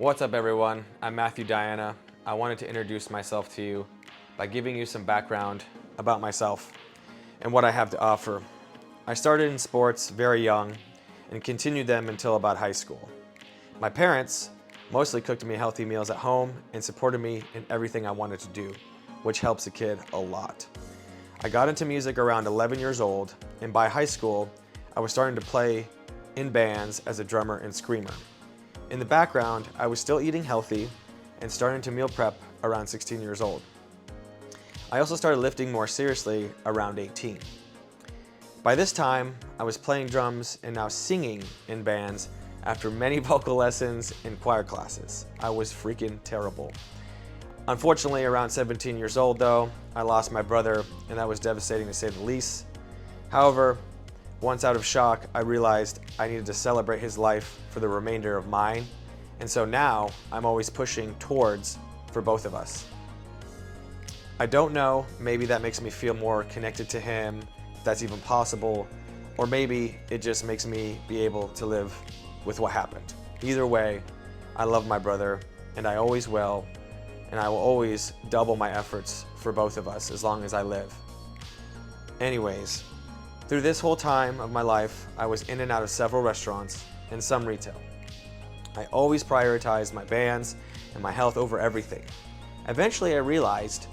What's up everyone? I'm Matthew Diana. I wanted to introduce myself to you by giving you some background about myself and what I have to offer. I started in sports very young and continued them until about high school. My parents mostly cooked me healthy meals at home and supported me in everything I wanted to do, which helps a kid a lot. I got into music around 11 years old, and by high school, I was starting to play in bands as a drummer and screamer. In the background, I was still eating healthy and starting to meal prep around 16 years old. I also started lifting more seriously around 18. By this time, I was playing drums and now singing in bands after many vocal lessons and choir classes. I was freaking terrible. Unfortunately, around 17 years old though, I lost my brother, and that was devastating to say the least. However, once out of shock, I realized I needed to celebrate his life for the remainder of mine, and so now I'm always pushing towards for both of us. I don't know, maybe that makes me feel more connected to him, if that's even possible, or maybe it just makes me be able to live with what happened. Either way, I love my brother, and I always will, and I will always double my efforts for both of us as long as I live. Anyways, through this whole time of my life, I was in and out of several restaurants and some retail. I always prioritized my bands and my health over everything. Eventually I realized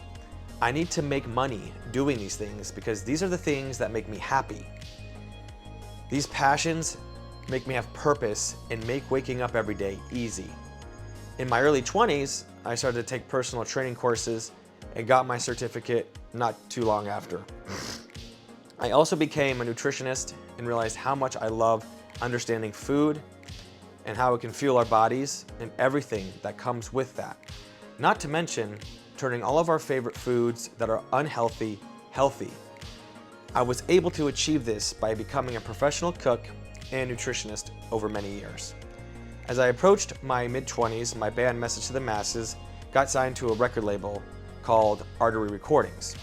I need to make money doing these things because these are the things that make me happy. These passions make me have purpose and make waking up every day easy. In my early 20s, I started to take personal training courses and got my certificate not too long after. I also became a nutritionist and realized how much I love understanding food and how it can fuel our bodies and everything that comes with that. Not to mention turning all of our favorite foods that are unhealthy, healthy. I was able to achieve this by becoming a professional cook and nutritionist over many years. As I approached my mid-20s, my band Message to the Masses got signed to a record label called Artery Recordings.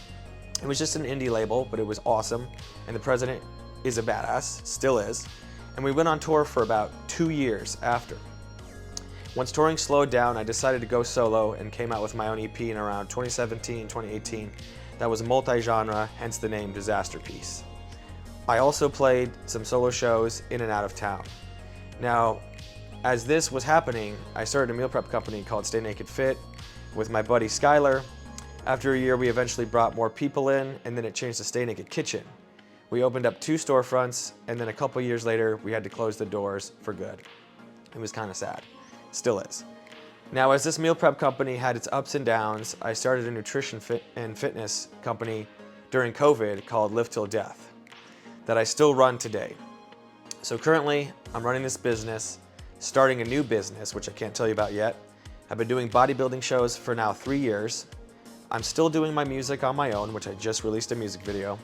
It was just an indie label, but it was awesome, and the president is a badass, still is, and we went on tour for about 2 years after. Once touring slowed down, I decided to go solo and came out with my own EP in around 2017, 2018 that was multi-genre, hence the name Disaster Piece. I also played some solo shows in and out of town. Now, as this was happening, I started a meal prep company called Stay Naked Fit with my buddy Skylar. After a year, we eventually brought more people in, and then it changed to Stay Naked Kitchen. We opened up 2 storefronts, and then a couple years later, we had to close the doors for good. It was kind of sad. Still is. Now, as this meal prep company had its ups and downs, I started a nutrition and fitness company during COVID called Live Till Death that I still run today. So currently, I'm running this business, starting a new business, which I can't tell you about yet. I've been doing bodybuilding shows for now 3 years. I'm still doing my music on my own, which I just released a music video,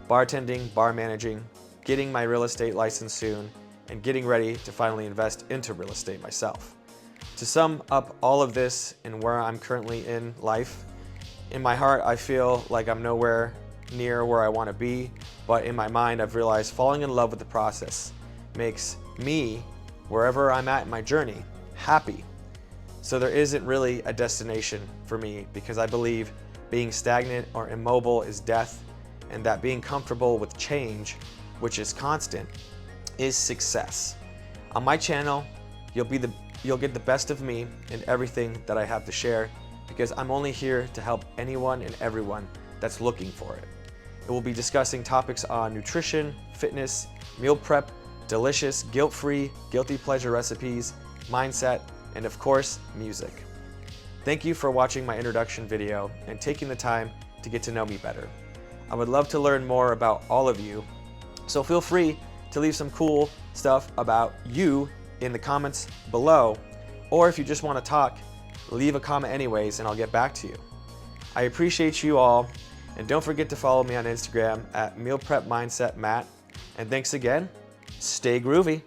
bartending, bar managing, getting my real estate license soon, and getting ready to finally invest into real estate myself. To sum up all of this and where I'm currently in life, in my heart I feel like I'm nowhere near where I want to be, but in my mind I've realized falling in love with the process makes me, wherever I'm at in my journey, happy. So there isn't really a destination for me because I believe being stagnant or immobile is death, and that being comfortable with change, which is constant, is success. On my channel, you'll get the best of me and everything that I have to share because I'm only here to help anyone and everyone that's looking for it. It will be discussing topics on nutrition, fitness, meal prep, delicious, guilt-free, guilty pleasure recipes, mindset, and of course, music. Thank you for watching my introduction video and taking the time to get to know me better. I would love to learn more about all of you, so feel free to leave some cool stuff about you in the comments below, or if you just want to talk, leave a comment anyways and I'll get back to you. I appreciate you all, and don't forget to follow me on Instagram at mealprepmindsetmatt, and thanks again, stay groovy.